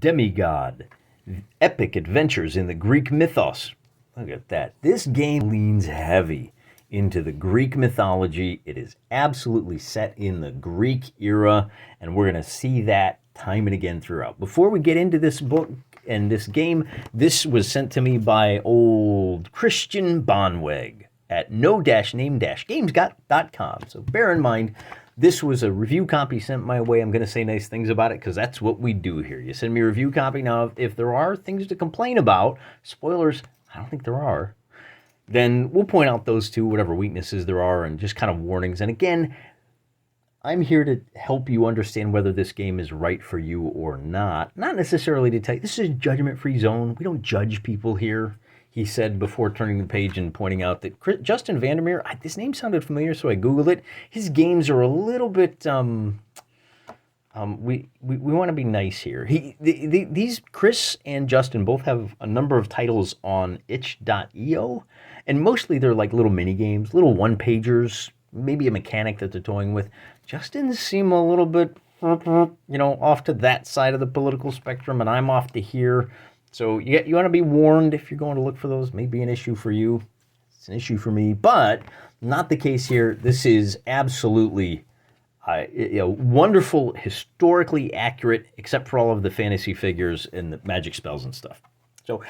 Demigod, epic adventures in the Greek mythos. Look at that. This game leans heavy into the Greek mythology. It is absolutely set in the Greek era, and we're going to see that time and again throughout. Before we get into this book and this game, this was sent to me by old Christian Bonweg at no-name-games.com. So bear in mind, this was a review copy sent my way. I'm going to say nice things about it because that's what we do here. You send me a review copy. Now, if there are things to complain about, spoilers, I don't think there are, then we'll point out those two, whatever weaknesses there are, and just kind of warnings. And again, I'm here to help you understand whether this game is right for you or not. Not necessarily to tell you, this is a judgment-free zone. We don't judge people here. He said before turning the page and pointing out that Justin Vandermeer, this name sounded familiar, so I Googled it. His games are a little bit, we want to be nice here. These Chris and Justin both have a number of titles on itch.io, and mostly they're like little mini games, little one-pagers, maybe a mechanic that they're toying with. Justin's seem a little bit, off to that side of the political spectrum, and I'm off to here. So you want to be warned if you're going to look for those. Maybe an issue for you. It's an issue for me, but not the case here. This is absolutely wonderful, historically accurate, except for all of the fantasy figures and the magic spells and stuff. So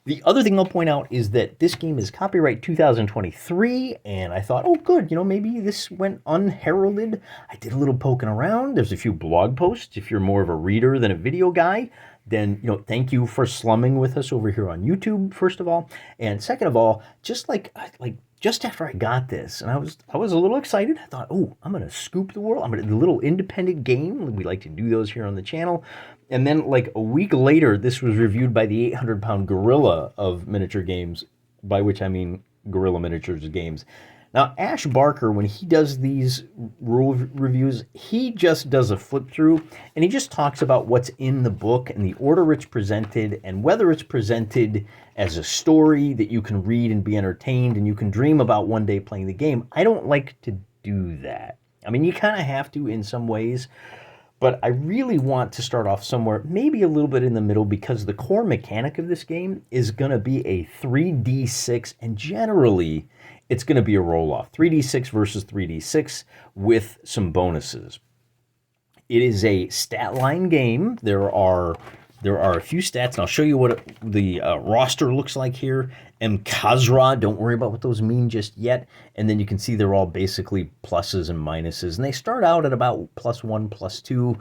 the other thing I'll point out is that this game is copyright 2023, and I thought, oh, good, maybe this went unheralded. I did a little poking around. There's a few blog posts. If you're more of a reader than a video guy, then, thank you for slumming with us over here on YouTube, first of all. And second of all, just just after I got this, and I was a little excited. I thought, oh, I'm going to scoop the world. I'm going to do a little independent game. We like to do those here on the channel. And then like a week later, this was reviewed by the 800-pound gorilla of miniature games, by which I mean Gorilla Miniatures games. Now, Ash Barker, when he does these rule reviews, he just does a flip through, and he just talks about what's in the book and the order it's presented, and whether it's presented as a story that you can read and be entertained and you can dream about one day playing the game. I don't like to do that. I mean, you kind of have to in some ways, but I really want to start off somewhere, maybe a little bit in the middle, because the core mechanic of this game is going to be a 3d6, and generally it's going to be a roll-off. 3d6 versus 3d6 with some bonuses. It is a stat line game. There are a few stats, and I'll show you what the roster looks like here. Kazra, don't worry about what those mean just yet. And then you can see they're all basically pluses and minuses. And they start out at about +1, +2.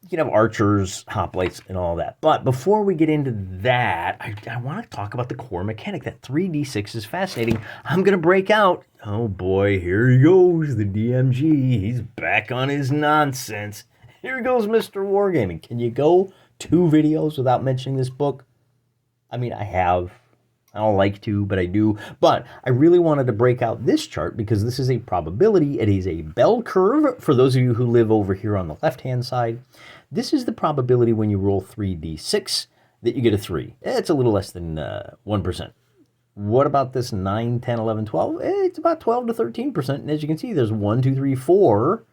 You can have archers, hoplites, and all that. But before we get into that, I want to talk about the core mechanic. That 3d6 is fascinating. I'm going to break out. Oh boy, here he goes, the DMG. He's back on his nonsense. Here goes Mr. Wargaming. Can you go 2 videos without mentioning this book? I mean, I have. I don't like to, but I do. But I really wanted to break out this chart because this is a probability. It is a bell curve for those of you who live over here on the left-hand side. This is the probability when you roll 3d6 that you get a 3. It's a little less than 1%. What about this 9, 10, 11, 12? It's about 12 to 13%. And as you can see, there's 1, 2, 3, 4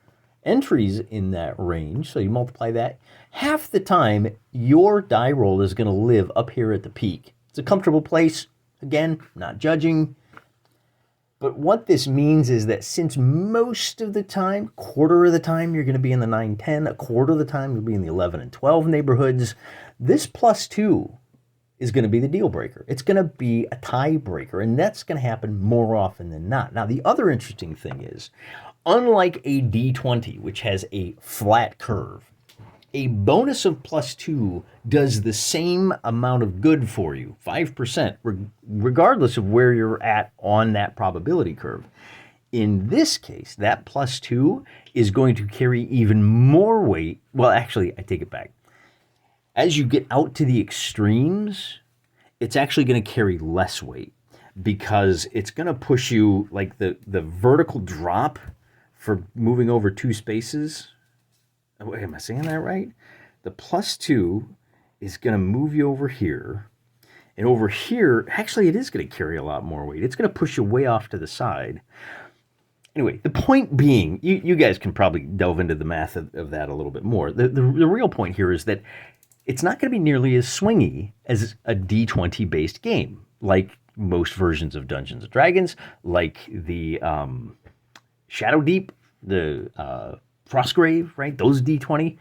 entries in that range. So you multiply that. Half the time, your die roll is going to live up here at the peak. It's a comfortable place. Again, not judging. But what this means is that since most of the time, quarter of the time, you're going to be in the 9, 10, a quarter of the time, you'll be in the 11 and 12 neighborhoods, this +2 is going to be the deal breaker. It's going to be a tiebreaker, and that's going to happen more often than not. Now, the other interesting thing is, unlike a D20, which has a flat curve, a bonus of +2 does the same amount of good for you, 5%, regardless of where you're at on that probability curve. In this case, that +2 is going to carry even more weight. Well, actually, I take it back. As you get out to the extremes, it's actually going to carry less weight because it's going to push you, like the vertical drop for moving over 2 spaces. Wait, am I saying that right? The +2 is going to move you over here. And over here, actually, it is going to carry a lot more weight. It's going to push you way off to the side. Anyway, the point being, you guys can probably delve into the math of that a little bit more. The real point here is that it's not going to be nearly as swingy as a D20 based game, like most versions of Dungeons and Dragons, like the Shadow Deep, the Frostgrave, right? Those D20.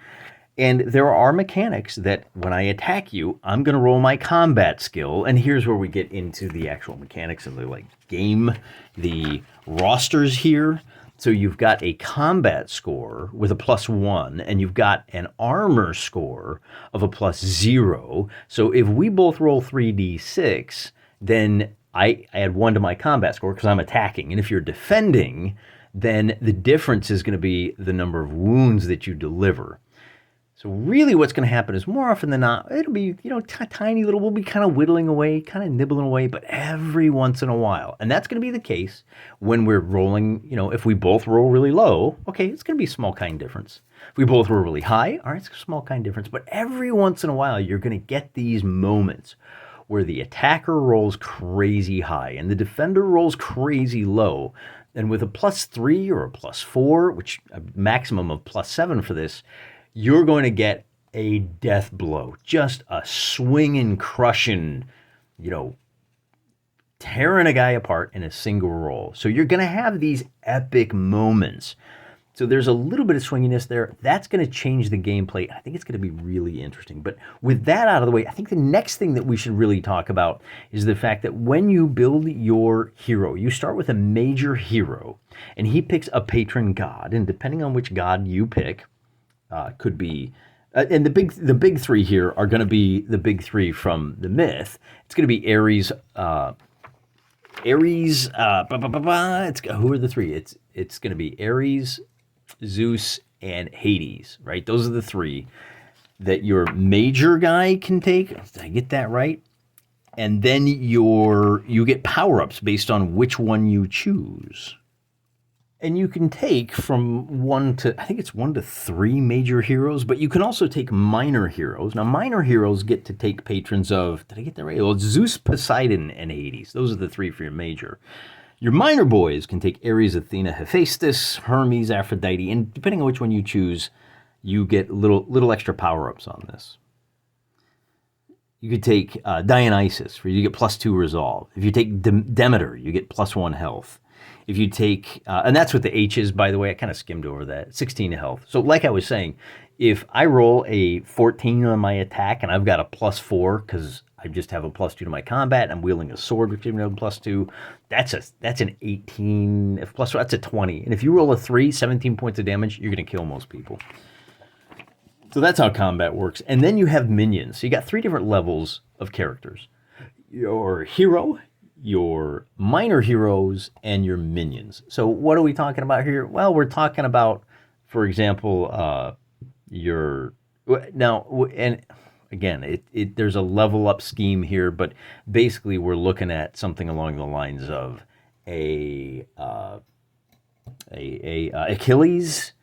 And there are mechanics that when I attack you, I'm going to roll my combat skill. And here's where we get into the actual mechanics of the game, the rosters here. So you've got a combat score with a +1, and you've got an armor score of a +0. So if we both roll 3d6, then I add 1 to my combat score because I'm attacking. And if you're defending, then the difference is going to be the number of wounds that you deliver. So really what's going to happen is more often than not, it'll be, tiny little, we'll be kind of whittling away, kind of nibbling away, but every once in a while. And that's going to be the case when we're rolling, if we both roll really low, okay, it's going to be a small kind difference. If we both roll really high, all right, it's a small kind difference. But every once in a while, you're going to get these moments where the attacker rolls crazy high and the defender rolls crazy low. And with a +3 or a +4, which a maximum of +7 for this, you're going to get a death blow, just a swinging, crushing, tearing a guy apart in a single roll. So you're going to have these epic moments. So there's a little bit of swinginess there. That's going to change the gameplay. I think it's going to be really interesting. But with that out of the way, I think the next thing that we should really talk about is the fact that when you build your hero, you start with a major hero, and he picks a patron god. And depending on which god you pick, could be, and the big three here are going to be the big three from the myth. It's going to be Ares. Who are the three? It's going to be Ares, Zeus, and Hades. Right? Those are the three that your major guy can take. Did I get that right? And then you get power-ups based on which one you choose. And you can take from 1 to 3 major heroes, but you can also take minor heroes. Now, minor heroes get to take patrons of, did I get that right? Well, it's Zeus, Poseidon, and Hades. Those are the 3 for your major. Your minor boys can take Ares, Athena, Hephaestus, Hermes, Aphrodite, and depending on which one you choose, you get little extra power-ups on this. You could take Dionysus, where you get +2 resolve. If you take Demeter, you get +1 health. If you take, and that's what the H is, by the way, I kind of skimmed over that, 16 health. So like I was saying, if I roll a 14 on my attack and I've got a +4 because I just have a +2 to my combat, and I'm wielding a sword which gives me a +2, that's an 18, if +4, that's a 20. And if you roll a 3, 17 points of damage, you're going to kill most people. So that's how combat works. And then you have minions. So you got 3 different levels of characters. Your hero, your minor heroes, and your minions. So what are we talking about here? Well, we're talking about, for example, and again, there's a level up scheme here, but basically we're looking at something along the lines of a Achilles,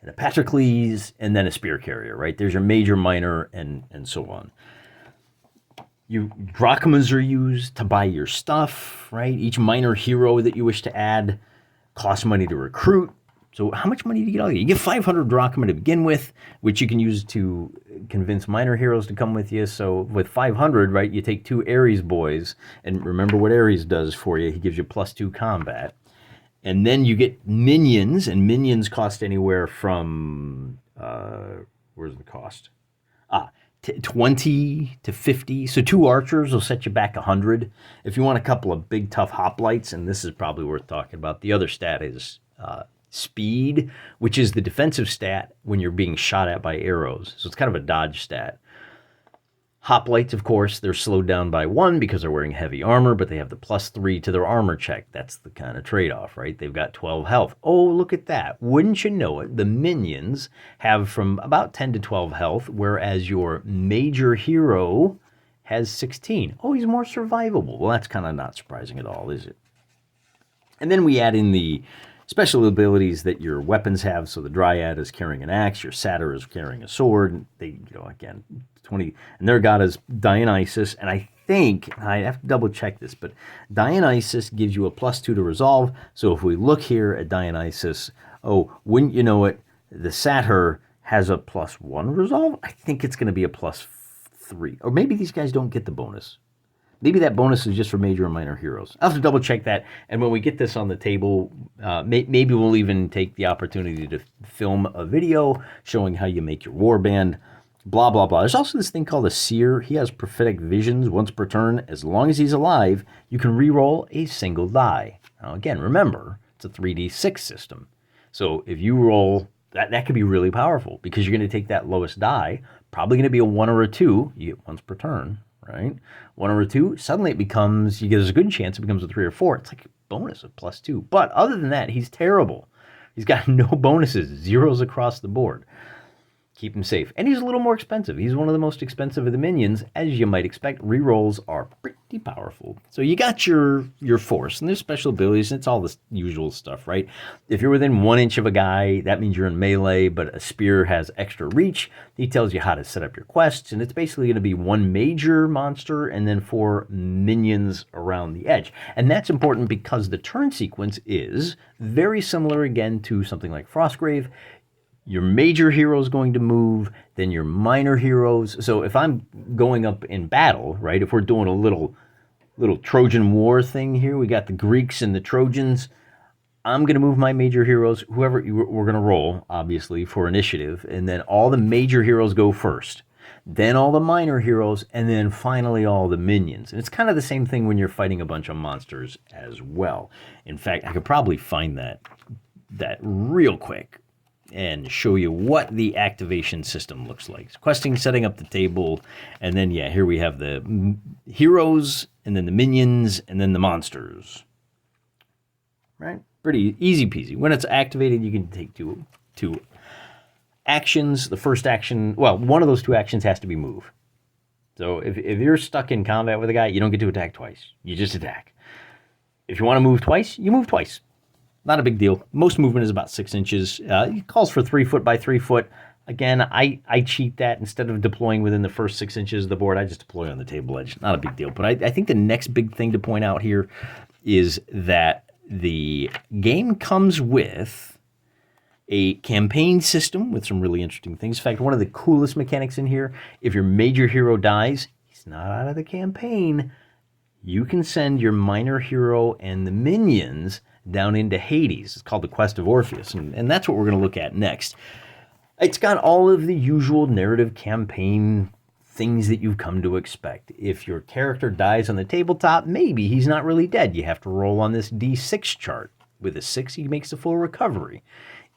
and a Patroclus, and then a spear carrier, right? There's your major, minor, and so on. Drachmas are used to buy your stuff, right? Each minor hero that you wish to add costs money to recruit. So how much money do you get out of it? You get 500 drachma to begin with, which you can use to convince minor heroes to come with you. So with 500, right, you take 2 Ares boys, and remember what Ares does for you. He gives you +2 combat. And then you get minions, and minions cost anywhere from, where's the cost? 20 to 50. So 2 archers will set you back 100. If you want a couple of big, tough hoplites, and this is probably worth talking about, the other stat is speed, which is the defensive stat when you're being shot at by arrows. So it's kind of a dodge stat. Hoplites, of course, they're slowed down by 1 because they're wearing heavy armor, but they have the +3 to their armor check. That's the kind of trade-off, right? They've got 12 health. Oh, look at that. Wouldn't you know it? The minions have from about 10 to 12 health, whereas your major hero has 16. Oh, he's more survivable. Well, that's kind of not surprising at all, is it? And then we add in the special abilities that your weapons have. So the Dryad is carrying an axe, your Satyr is carrying a sword. They, again, 20, and their god is Dionysus. And I think, I have to double check this, but Dionysus gives you a +2 to resolve. So if we look here at Dionysus, oh, wouldn't you know it, the Satyr has a +1 resolve. I think it's going to be a 3. Or maybe these guys don't get the bonus. Maybe that bonus is just for major and minor heroes. I'll have to double check that. And when we get this on the table, maybe we'll even take the opportunity to film a video showing how you make your warband, blah, blah, blah. There's also this thing called a seer. He has prophetic visions once per turn. As long as he's alive, you can re-roll a single die. Now, again, remember, it's a 3d6 system. So if you roll, that could be really powerful because you're going to take that lowest die, probably going to be a 1 or a 2. You get once per turn. Right? 1 or a 2, suddenly it becomes, there's a good chance it becomes a 3 or 4. It's like a bonus of +2. But other than that, he's terrible. He's got no bonuses, zeros across the board. Keep him safe. And he's a little more expensive. He's one of the most expensive of the minions. As you might expect, rerolls are pretty powerful. So you got your force, and there's special abilities, and it's all this usual stuff, right? If you're within 1 inch of a guy, that means you're in melee, but a spear has extra reach. He tells you how to set up your quests, and it's basically going to be 1 major monster and then 4 minions around the edge. And that's important because the turn sequence is very similar again to something like Frostgrave. Your major hero is going to move, then your minor heroes. So if I'm going up in battle, right, if we're doing a little Trojan War thing here, we got the Greeks and the Trojans, I'm going to move my major heroes, whoever we're going to roll, obviously, for initiative, and then all the major heroes go first. Then all the minor heroes, and then finally all the minions. And it's kind of the same thing when you're fighting a bunch of monsters as well. In fact, I could probably find that real quick and show you what the activation system looks like. Questing, setting up the table, and then, yeah, here we have the heroes, and then the minions, and then the monsters. Right? Pretty easy peasy. When it's activated, you can take two actions. The first action, well, one of those 2 actions has to be move. So if you're stuck in combat with a guy, you don't get to attack twice. You just attack. If you want to move twice, you move twice. Not a big deal. Most movement is about 6 inches. It calls for 3 foot by 3 foot. Again, I cheat that. Instead of deploying within the first 6 inches of the board, I just deploy on the table edge. Not a big deal. But I think the next big thing to point out here is that the game comes with a campaign system with some really interesting things. In fact, one of the coolest mechanics in here, if your major hero dies, he's not out of the campaign. You can send your minor hero and the minions down into Hades. It's called the Quest of Orpheus, and that's what we're going to look at next. It's got all of the usual narrative campaign things that you've come to expect. If your character dies on the tabletop, maybe he's not really dead. You have to roll on this D6 chart. With a 6, he makes a full recovery.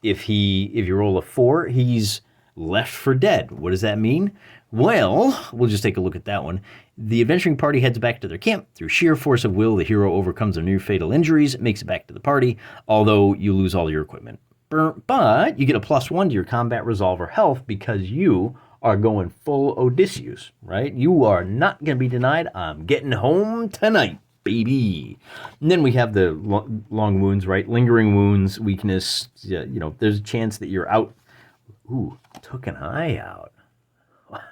If you roll a 4, he's left for dead. What does that mean? Well, we'll just take a look at that one. The adventuring party heads back to their camp. Through sheer force of will, the hero overcomes their near fatal injuries, makes it back to the party, although you lose all your equipment. But you get a +1 to your combat resolve or health because you are going full Odysseus, right? You are not going to be denied. I'm getting home tonight, baby. And then we have the long wounds, right? Lingering wounds, weakness. There's a chance that you're out. Ooh, took an eye out.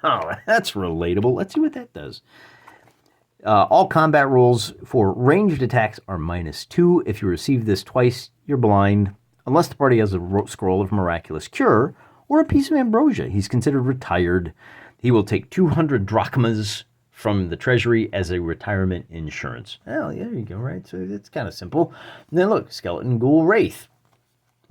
Wow, that's relatable. Let's see what that does. All combat rolls for ranged attacks are -2. If you receive this twice, you're blind. Unless the party has a scroll of miraculous cure or a piece of ambrosia, he's considered retired. He will take 200 drachmas from the treasury as a retirement insurance. Oh, yeah, there you go, right? So it's kind of simple. And then look, skeleton, ghoul, wraith.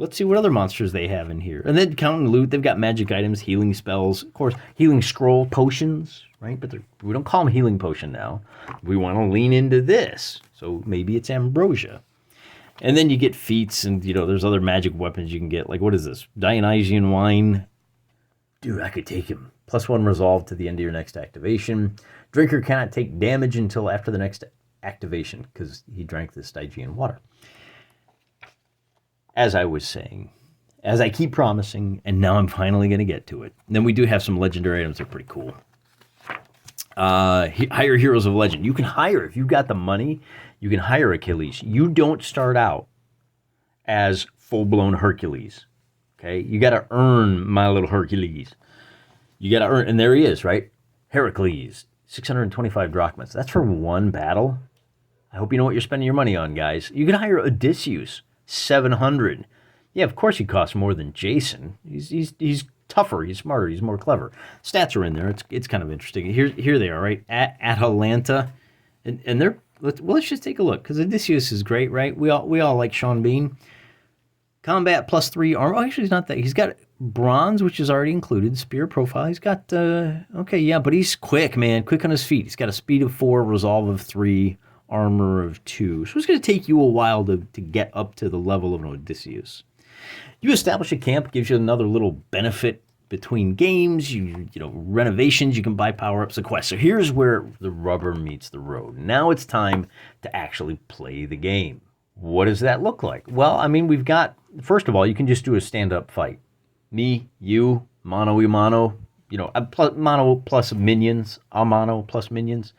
Let's see what other monsters they have in here. And then counting loot, they've got magic items, healing spells, of course, healing scroll, potions, right? But we don't call them healing potion now. We want to lean into this. So maybe it's ambrosia. And then you get feats and, there's other magic weapons you can get. Like, what is this? Dionysian wine. Dude, I could take him. +1 resolve to the end of your next activation. Drinker cannot take damage until after the next activation because he drank this Stygian water. As I was saying, as I keep promising, and now I'm finally going to get to it. And then we do have some legendary items that are pretty cool. Hire heroes of legend. You can hire, if you've got the money, you can hire Achilles. You don't start out as full-blown Hercules. Okay? You got to earn my little Hercules. You got to earn, and there he is, right? Heracles, 625 drachmas. That's for one battle. I hope you know what you're spending your money on, guys. You can hire Odysseus, 700. Yeah, of course he costs more than Jason. He's tougher, he's smarter, he's more clever. Stats are in there. It's kind of interesting. Here they are, right? At Atalanta, and they're let's just take a look because Odysseus is great, right? We all like Sean Bean. Combat +3 armor. Oh, actually, he's not that. He's got bronze, which is already included. Spear profile. He's got okay, yeah, but he's quick, man. Quick on his feet. He's got a speed of 4, resolve of 3, armor of 2. So it's going to take you a while to get up to the level of an Odysseus. You establish a camp, gives you another little benefit between games. You know, renovations, you can buy power-ups, a quest. So here's where the rubber meets the road. Now it's time to actually play the game. What does that look like? Well, I mean, we've got, first of all, you can just do a stand-up fight. Me, you, mano-y-mano, you know, mono plus minions, a mono plus minions.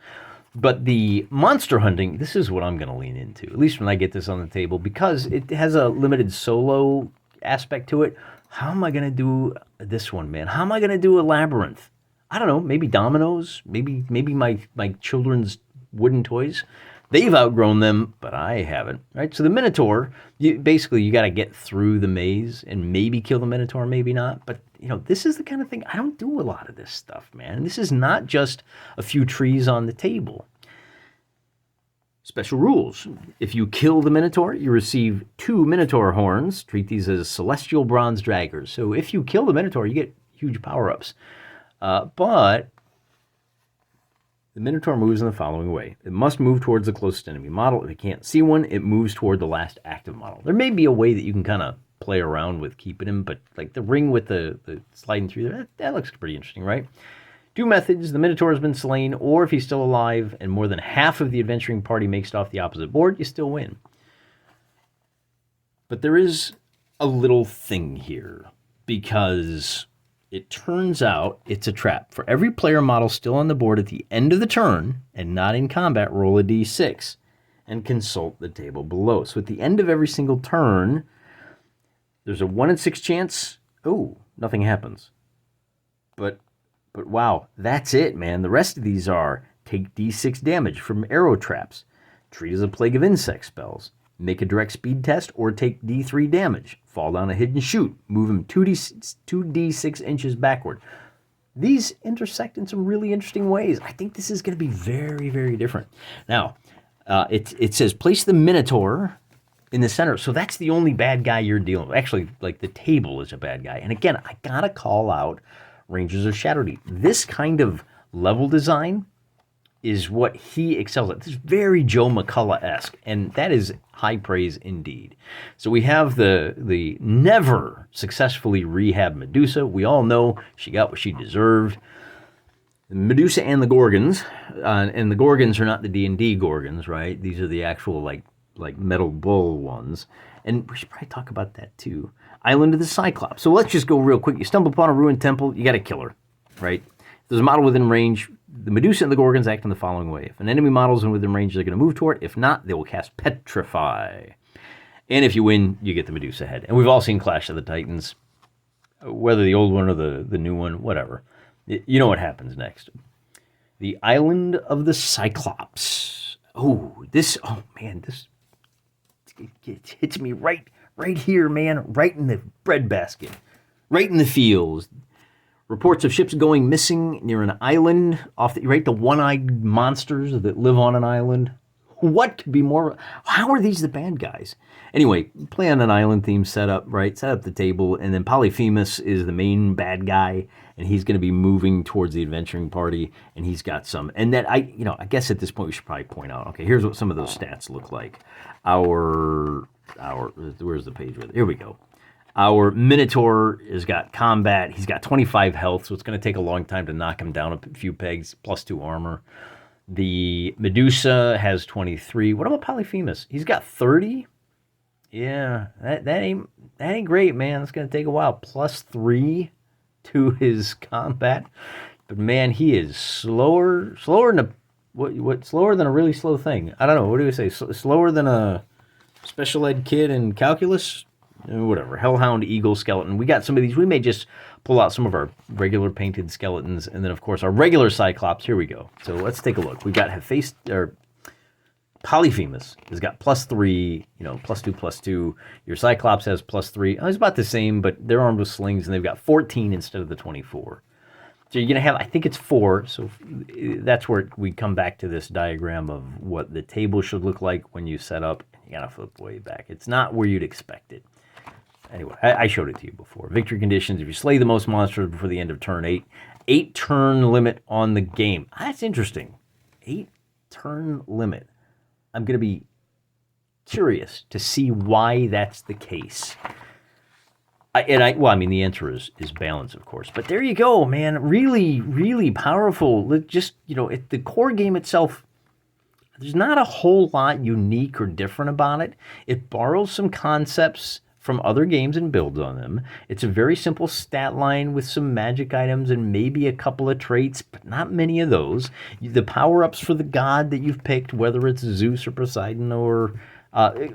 But the monster hunting, this is what I'm going to lean into, at least when I get this on the table, because it has a limited solo aspect to it. How am I going to do this one, man? How am I going to do a labyrinth? I don't know, maybe dominoes, maybe my children's wooden toys. They've outgrown them, but I haven't, right? So the Minotaur, you got to get through the maze and maybe kill the Minotaur, maybe not. But, you know, this is the kind of thing, I don't do a lot of this stuff, man. This is not just a few trees on the table. Special rules. If you kill the Minotaur, you receive 2 Minotaur horns. Treat these as celestial bronze daggers. So if you kill the Minotaur, you get huge power-ups. But the Minotaur moves in the following way. It must move towards the closest enemy model. If it can't see one, it moves toward the last active model. There may be a way that you can kind of play around with keeping him, but like the ring with the sliding through there, that looks pretty interesting, right? 2 methods. The Minotaur has been slain, or if he's still alive and more than half of the adventuring party makes it off the opposite board, you still win. But there is a little thing here, because it turns out it's a trap. For every player model still on the board at the end of the turn and not in combat, roll a d6 and consult the table below. So at the end of every single turn, there's a 1 in 6 chance. Oh, nothing happens. But wow, that's it, man. The rest of these are take d6 damage from arrow traps, treat as a plague of insect spells, make a direct speed test, or take d3 damage, fall down a hidden chute, move him 2d6 inches backward. These intersect in some really interesting ways. I think this is going to be very, very different. Now, it says place the Minotaur in the center. So that's the only bad guy you're dealing with. Actually, like the table is a bad guy. And again, I got to call out Rangers of Shadowdeep. This kind of level design is what he excels at. This is very Joe McCullough-esque, and that is high praise indeed. So we have the never successfully rehabbed Medusa. We all know she got what she deserved. Medusa and the Gorgons, and the Gorgons are not the D&D Gorgons, right? These are the actual like metal bull ones. And we should probably talk about that too. Island of the Cyclops. So let's just go real quick. You stumble upon a ruined temple, you got to kill her, right? If there's a model within range, the Medusa and the Gorgons act in the following way. If an enemy model is within range, they're going to move toward. If not, they will cast Petrify. And if you win, you get the Medusa head. And we've all seen Clash of the Titans, whether the old one or the new one, whatever. You know what happens next. The Island of the Cyclops. Oh, man, this it hits me right here, man, right in the breadbasket, right in the feels. Reports of ships going missing near an island off the one-eyed monsters that live on an island. What could be more? How are these the bad guys? Anyway, play on an island theme setup, right? Set up the table, and then Polyphemus is the main bad guy, and he's going to be moving towards the adventuring party, and he's got some. And that I guess at this point we should probably point out. Okay, here's what some of those stats look like. Our where's the page with it? Here we go. Our Minotaur has got combat. He's got 25 health, so it's going to take a long time to knock him down a few pegs, plus 2 armor. The Medusa has 23. What about Polyphemus? He's got 30. Yeah, that ain't great, man. It's going to take a while. Plus 3 to his combat. But man, he is slower than a slower than a really slow thing. I don't know. What do you say? Slower than a special ed kid in calculus? Whatever. Hellhound, Eagle, Skeleton. We got some of these. We may just pull out some of our regular painted skeletons, and then of course our regular Cyclops. Here we go. So let's take a look. We've got Polyphemus has got +3, +2/+2. Your Cyclops has +3. Oh, it's about the same, but they're armed with slings, and they've got 14 instead of the 24. So you're going to have, I think it's 4, so that's where we come back to this diagram of what the table should look like when you set up. You got to flip way back. It's not where you'd expect it. Anyway, I showed it to you before. Victory conditions, if you slay the most monsters before the end of turn 8, 8 turn limit on the game. That's interesting. 8 turn limit. I'm going to be curious to see why that's the case. The answer is balance, of course. But there you go, man. Really, really powerful. Just, the core game itself, there's not a whole lot unique or different about it. It borrows some concepts from other games and builds on them. It's a very simple stat line with some magic items and maybe a couple of traits, but not many of those. The power-ups for the god that you've picked, whether it's Zeus or Poseidon or... let's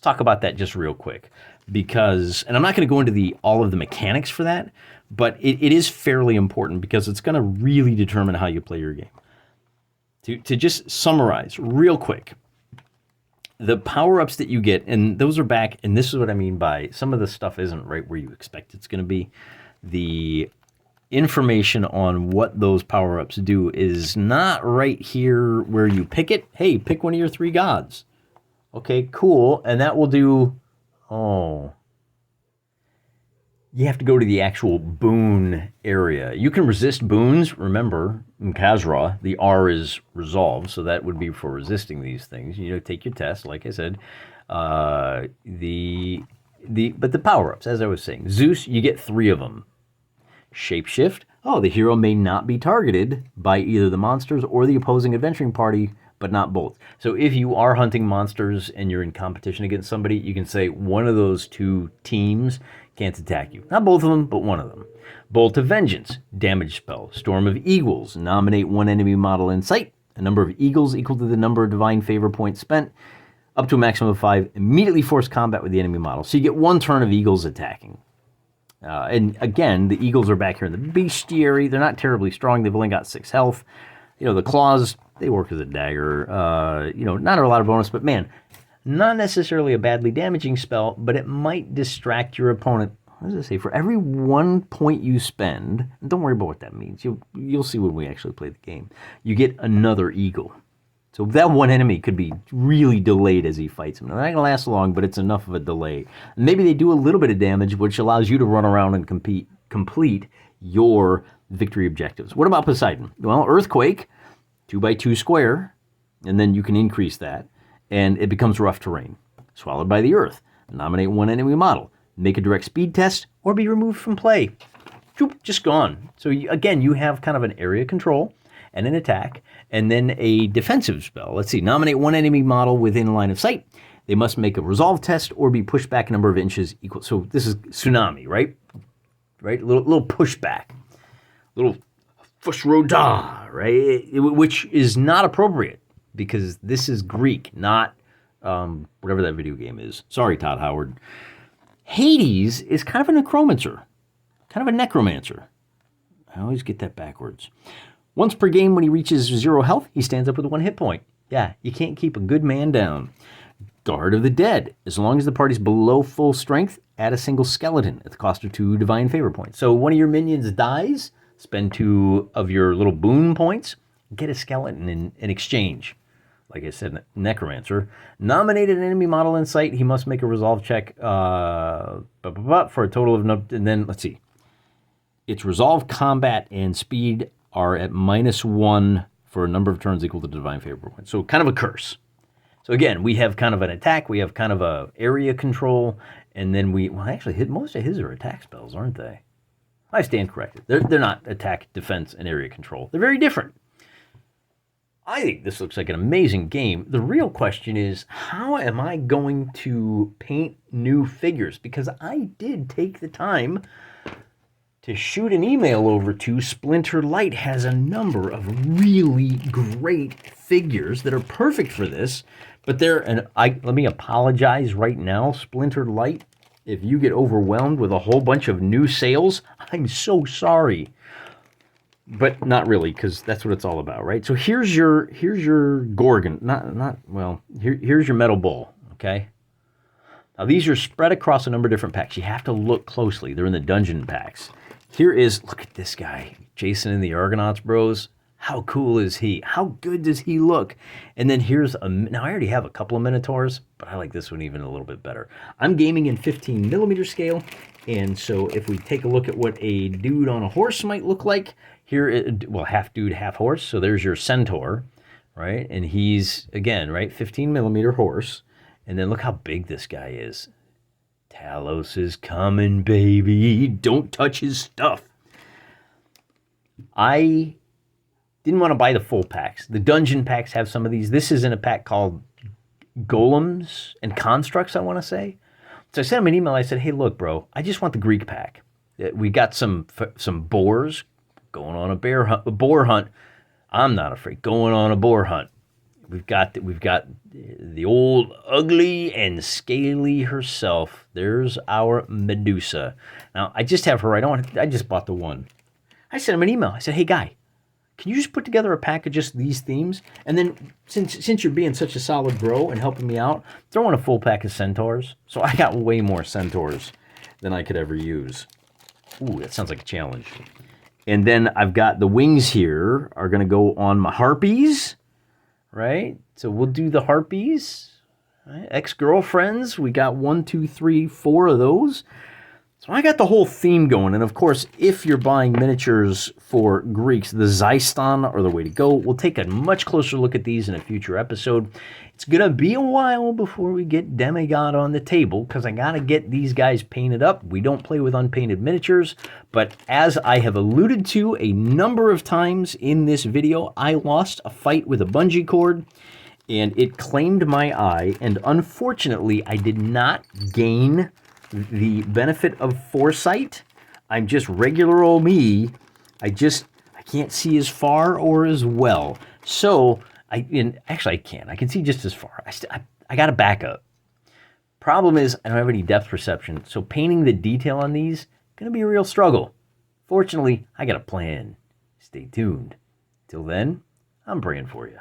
talk about that just real quick. Because, and I'm not going to go into all of the mechanics for that, but it is fairly important because it's going to really determine how you play your game. To just summarize real quick, the power-ups that you get, and those are back, and this is what I mean by some of the stuff isn't right where you expect it's going to be. The information on what those power-ups do is not right here where you pick it. Hey, pick one of your 3 gods. Okay, cool, and that will do... Oh... You have to go to the actual boon area. You can resist boons. Remember, in Khazra, the R is resolved, so that would be for resisting these things. Take your test, like I said. But the power-ups, as I was saying. Zeus, you get 3 of them. Shapeshift. Oh, the hero may not be targeted by either the monsters or the opposing adventuring party, but not both. So if you are hunting monsters and you're in competition against somebody, you can say one of those 2 teams can't attack you. Not both of them, but one of them. Bolt of Vengeance, damage spell. Storm of Eagles, nominate 1 enemy model in sight. A number of eagles equal to the number of divine favor points spent, up to a maximum of 5. Immediately force combat with the enemy model. So you get 1 turn of eagles attacking. And again, the eagles are back here in the bestiary. They're not terribly strong. They've only got 6 health. The claws, they work as a dagger. Not a lot of bonus, but man, not necessarily a badly damaging spell, but it might distract your opponent. What does it say? For every 1 point you spend, and don't worry about what that means. You'll see when we actually play the game. You get another eagle. So that one enemy could be really delayed as he fights him. They're not going to last long, but it's enough of a delay. Maybe they do a little bit of damage, which allows you to run around and complete your victory objectives. What about Poseidon? Well, Earthquake, 2x2 square, and then you can increase that, and it becomes rough terrain. Swallowed by the Earth. Nominate 1 enemy model. Make a direct speed test, or be removed from play. Just gone. So again, you have kind of an area control and an attack, and then a defensive spell. Let's see. Nominate 1 enemy model within line of sight. They must make a resolve test or be pushed back a number of inches equal. So this is tsunami, right? Right? A little pushback. Little fushroda, right? Which is not appropriate because this is Greek, not whatever that video game is. Sorry, Todd Howard. Hades is kind of a necromancer. I always get that backwards. Once per game, when he reaches 0 health, he stands up with 1 hit point. Yeah, you can't keep a good man down. Guard of the Dead. As long as the party's below full strength, add a single skeleton at the cost of 2 divine favor points. So one of your minions dies, spend 2 of your little boon points, get a skeleton in exchange. Like I said, necromancer. Nominate an enemy model in sight. He must make a resolve check for a total of no. And then let's see. Its resolve, combat, and speed are at -1 for a number of turns equal to divine favor points. So kind of a curse. So again, we have kind of an attack. We have kind of a area control, and then actually most of his are attack spells, aren't they? I stand corrected. They're not attack, defense, and area control. They're very different. I think this looks like an amazing game. The real question is, how am I going to paint new figures? Because I did take the time to shoot an email over to Splinter Light. Has a number of really great figures that are perfect for this. But let me apologize right now, Splinter Light. If you get overwhelmed with a whole bunch of new sales, I'm so sorry. but not really, because that's what it's all about, right? So here's your Gorgon, here's your metal bull, okay? Now these are spread across a number of different packs. You have to look closely. They're in the dungeon packs. Here is, look at this guy, Jason and the Argonauts Bros. How cool is he? How good does he look? And then here's now I already have a couple of Minotaurs, but I like this one even a little bit better. I'm gaming in 15 millimeter scale, and so if we take a look at what a dude on a horse might look like, here, well, half dude, half horse. So there's your centaur, right? And he's, again, right, 15 millimeter horse. And then look how big this guy is. Talos is coming, baby. Don't touch his stuff. I didn't want to buy the full packs. The dungeon packs have some of these. This is in a pack called Golems and Constructs, I want to say. So I sent him an email. I said, hey, look, bro, I just want the Greek pack. We got some boars going on a boar hunt. I'm not afraid. Going on a boar hunt. We've got the old ugly and scaly herself. There's our Medusa. Now I just have her. I just bought the one. I sent him an email. I said, hey guy, can you just put together a pack of just these themes? And then since you're being such a solid bro and helping me out, throw in a full pack of centaurs. So I got way more centaurs than I could ever use. Ooh, that sounds like a challenge. And then I've got the wings here are going to go on my harpies. Right? So we'll do the harpies. Right? Ex-girlfriends. We got 1, 2, 3, 4 of those. So I got the whole theme going. And of course, if you're buying miniatures for Greeks, the Xyston are the way to go. We'll take a much closer look at these in a future episode. It's going to be a while before we get Demigod on the table, because I got to get these guys painted up. We don't play with unpainted miniatures. But as I have alluded to a number of times in this video, I lost a fight with a bungee cord, and it claimed my eye. And unfortunately, I did not gain the benefit of foresight. I'm just regular old me. I can't see as far or as well. So actually I can. I can see just as far. I got to back up. Problem is I don't have any depth perception. So painting the detail on these gonna be a real struggle. Fortunately, I got a plan. Stay tuned. Till then, I'm praying for you.